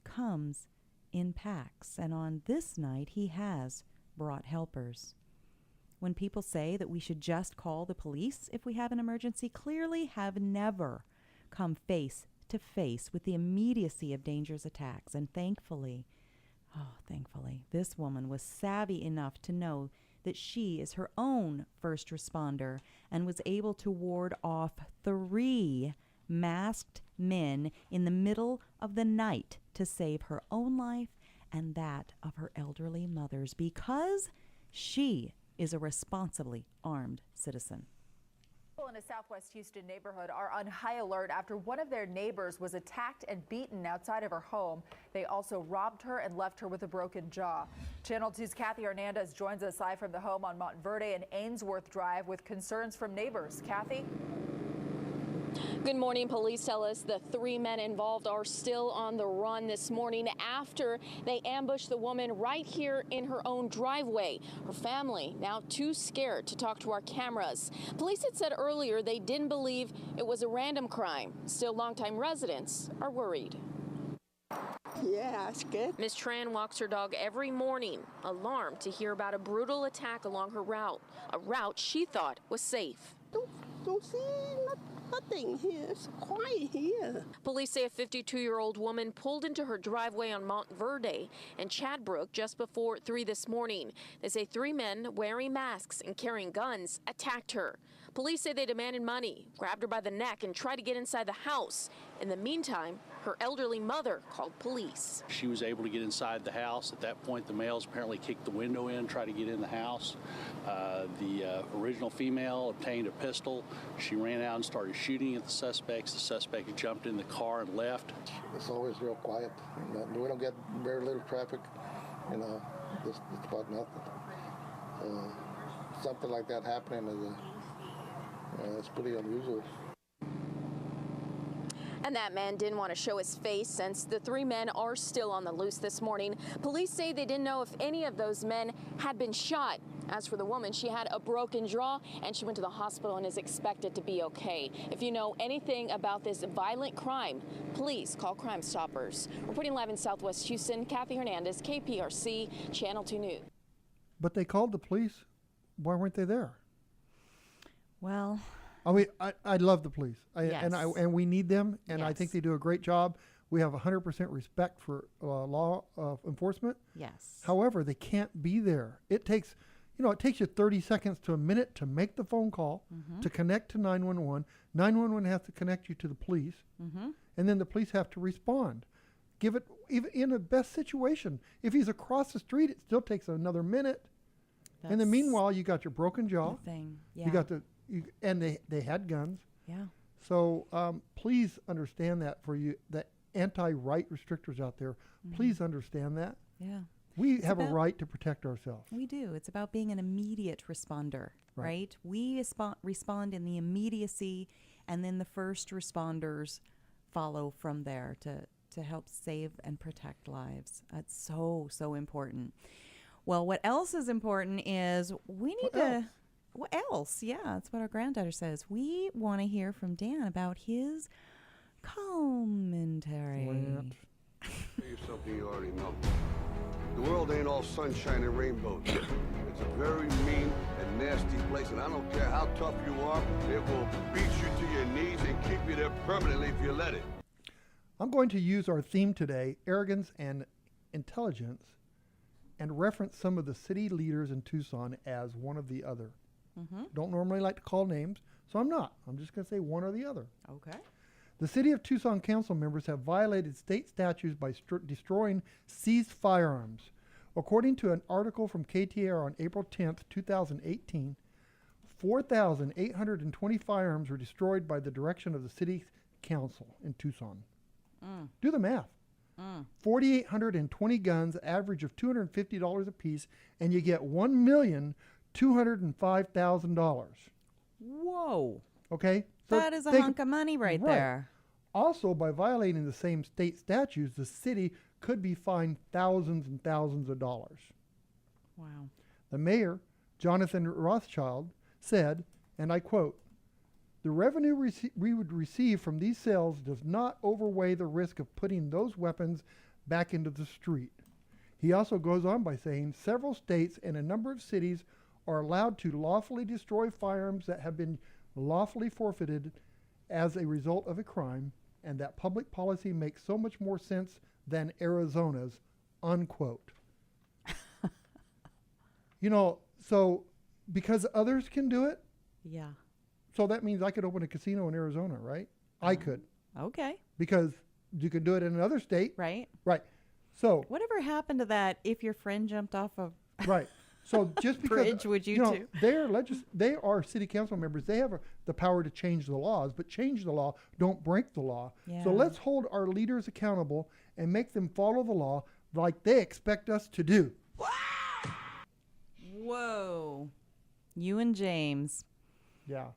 comes in packs, and on this night he has brought helpers. When people say that we should just call the police if we have an emergency, clearly have never come face to face with the immediacy of danger's attacks. And thankfully, this woman was savvy enough to know that she is her own first responder and was able to ward off 3 masked men in the middle of the night to save her own life and that of her elderly mother's, because she is a responsibly armed citizen. People in a southwest Houston neighborhood are on high alert after one of their neighbors was attacked and beaten outside of her home. They also robbed her and left her with a broken jaw. Channel 2's Kathy Hernandez joins us live from the home on Montverde and Ainsworth Drive with concerns from neighbors. Kathy? Good morning. Police tell us the 3 men involved are still on the run this morning after they ambushed the woman right here in her own driveway. Her family now too scared to talk to our cameras. Police had said earlier they didn't believe it was a random crime. Still, longtime residents are worried. Yeah, it's good. Ms. Tran walks her dog every morning, alarmed to hear about a brutal attack along her route, a route she thought was safe. Don't see nothing here. It's quiet here. Police say a 52-year-old woman pulled into her driveway on Montverde and Chadbrook just before 3 this morning. They say 3 men wearing masks and carrying guns attacked her. Police say they demanded money, grabbed her by the neck, and tried to get inside the house. In the meantime, her elderly mother called police. She was able to get inside the house. At that point, the males apparently kicked the window in, tried to get in the house. The original female obtained a pistol. She ran out and started shooting at the suspects. The suspect jumped in the car and left. It's always real quiet. We don't get very little traffic. It's about nothing. Something like that happening is it's pretty unusual. And that man didn't want to show his face since the 3 men are still on the loose this morning. Police say they didn't know if any of those men had been shot. As for the woman, she had a broken jaw and she went to the hospital and is expected to be okay. If you know anything about this violent crime, please call Crime Stoppers. Reporting live in Southwest Houston, Kathy Hernandez, KPRC, Channel 2 News. But they called the police. Why weren't they there? Well, I love the police, yes. and we need them, and Yes. I think they do a great job. We have 100% respect for law enforcement. Yes. However, they can't be there. It takes you 30 seconds to a minute to make the phone call, to connect to 911. 911 has to connect you to the police, and then the police have to respond. Give it, even in the best situation. If he's across the street, it still takes another minute. In the meanwhile, you got your broken jaw. Yeah. You got and they had guns. Yeah. So please understand that for you, the anti-right restrictors out there. Please understand that. Yeah. We have a right to protect ourselves. We do. It's about being an immediate responder, right? We respond in the immediacy, and then the first responders follow from there to help save and protect lives. That's so, so important. Well, what else is important is we need to... What else? Yeah, that's what our granddaughter says. We want to hear from Dan about his commentary. Tell you something you already know. The world ain't all sunshine and rainbows. It's a very mean and nasty place, and I don't care how tough you are, it will beat you to your knees and keep you there permanently if you let it. I'm going to use our theme today, arrogance and intelligence, and reference some of the city leaders in Tucson as one or the other. Don't normally like to call names, so I'm not. I'm just going to say one or the other. Okay. The City of Tucson council members have violated state statutes by destroying seized firearms. According to an article from KTAR on April 10th, 2018, 4,820 firearms were destroyed by the direction of the city council in Tucson. Do the math. 4,820 guns, average of $250 a piece, and you get $1,205,000. Whoa. Okay? So that is a hunk of money right there. Also, by violating the same state statutes, the city could be fined thousands and thousands of dollars. Wow. The mayor, Jonathan Rothschild, said, and I quote, "The revenue we would receive from these sales does not outweigh the risk of putting those weapons back into the street." He also goes on by saying several states and a number of cities are allowed to lawfully destroy firearms that have been lawfully forfeited as a result of a crime, and that public policy makes so much more sense than Arizona's, unquote. So because others can do it, yeah. So that means I could open a casino in Arizona, right? I could. Okay. Because you could do it in another state. Right. Right. So whatever happened to that if your friend jumped off a right. So just because bridge, would you too? They are city council members. They have the power to change the laws, but change the law, don't break the law. Yeah. So let's hold our leaders accountable and make them follow the law like they expect us to do. Whoa. You and James. Yeah.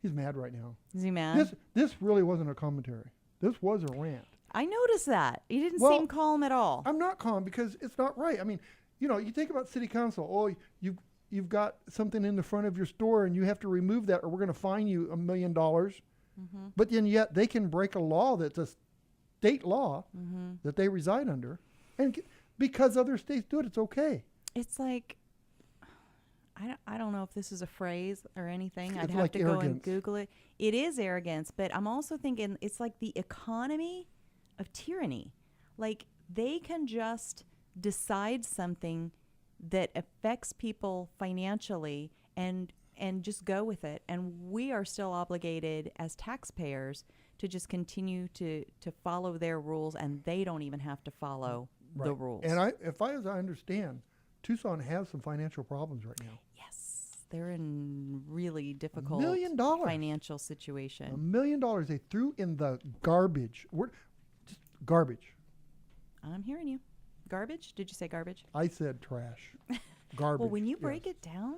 He's He's mad right now. Is he mad? This really wasn't a commentary. This was a rant. I noticed that. He didn't seem calm at all. I'm not calm because it's not right. I mean, you think about city council. Oh, you've got something in the front of your store and you have to remove that or we're going to fine you $1 million. Mm-hmm. But then yet they can break a law that's a state law that they reside under. And because other states do it, it's okay. It's like, I don't know if this is a phrase or anything. I'd have like to arrogance. go and Google it. It is arrogance, but I'm also thinking it's like the economy of tyranny. Like they can just decide something that affects people financially and just go with it. And we are still obligated as taxpayers to just continue to follow their rules, and they don't even have to follow the rules. And as I understand, Tucson has some financial problems right now. Yes, they're in really difficult $1 million financial situation. $1 million they threw in the garbage. Just garbage. I'm hearing you. Garbage? Did you say garbage? I said trash. Garbage. Well, when you break it down,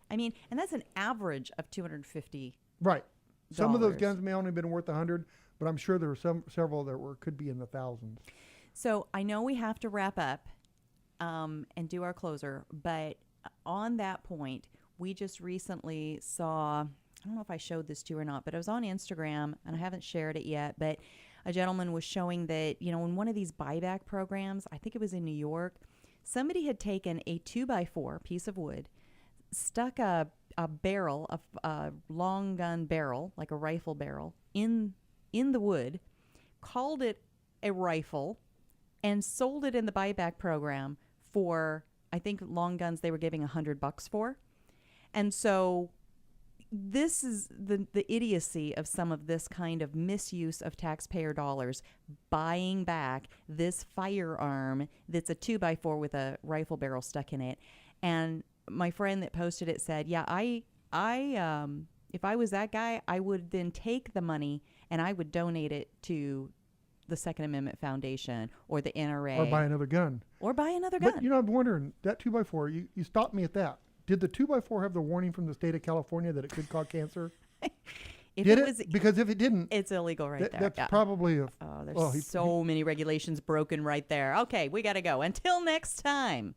I mean, and that's an average of $250. Right. Some of those guns may only have been worth $100, but I'm sure there were several that could be in the thousands. So I know we have to wrap up and do our closer, but on that point, we just recently saw, I don't know if I showed this to you or not, but it was on Instagram, and I haven't shared it yet, but a gentleman was showing that, in one of these buyback programs, I think it was in New York, somebody had taken a 2x4 piece of wood, stuck a barrel, a long gun barrel, like a rifle barrel, in the wood, called it a rifle, and sold it in the buyback program for, I think long guns they were giving $100 for. And so this is the idiocy of some of this kind of misuse of taxpayer dollars, buying back this firearm that's a 2x4 with a rifle barrel stuck in it. And my friend that posted it said, yeah, I if I was that guy, I would then take the money and I would donate it to the Second Amendment Foundation or the NRA. Or buy another gun. But, I'm wondering, that 2x4, you stopped me at that. Did the 2x4 have the warning from the state of California that it could cause cancer? Because if it didn't, it's illegal right there. That's probably there's so many regulations broken right there. Okay, we got to go. Until next time.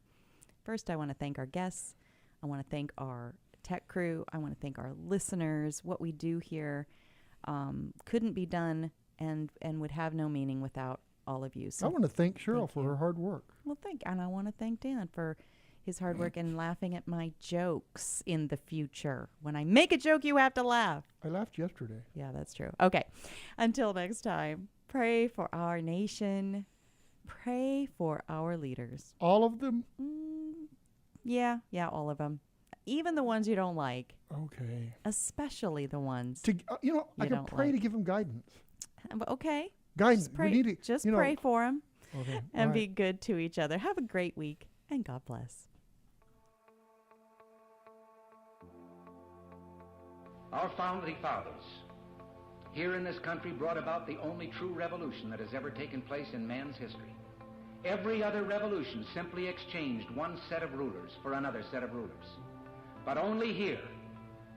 First, I want to thank our guests. I want to thank our tech crew. I want to thank our listeners. What we do here couldn't be done and would have no meaning without all of you. So I want to thank Cheryl for her hard work. Well, and I want to thank Dan for his hard work and laughing at my jokes in the future. When I make a joke, you have to laugh. I laughed yesterday. Yeah, that's true. Okay. Until next time, pray for our nation. Pray for our leaders. All of them? Yeah, all of them. Even the ones you don't like. Okay. Especially the ones I can pray to give them guidance. Okay. Guidance. Just pray, we need to, pray for them. Okay. And be good to each other. Have a great week, and God bless. Our founding fathers here in this country brought about the only true revolution that has ever taken place in man's history. Every other revolution simply exchanged one set of rulers for another set of rulers. But only here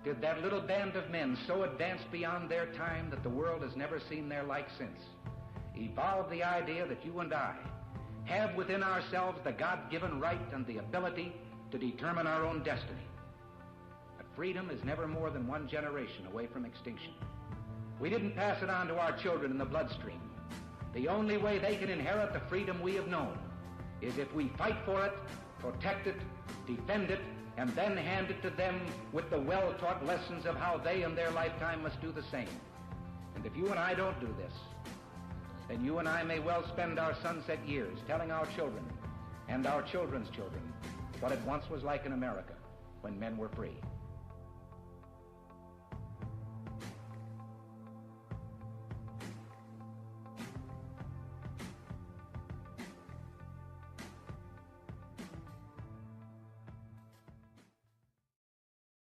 did that little band of men so advanced beyond their time that the world has never seen their like since evolve the idea that you and I have within ourselves the God-given right and the ability to determine our own destiny. But freedom is never more than one generation away from extinction. We didn't pass it on to our children in the bloodstream. The only way they can inherit the freedom we have known is if we fight for it, protect it, defend it, and then hand it to them with the well-taught lessons of how they in their lifetime must do the same. And if you and I don't do this, then you and I may well spend our sunset years telling our children and our children's children what it once was like in America when men were free.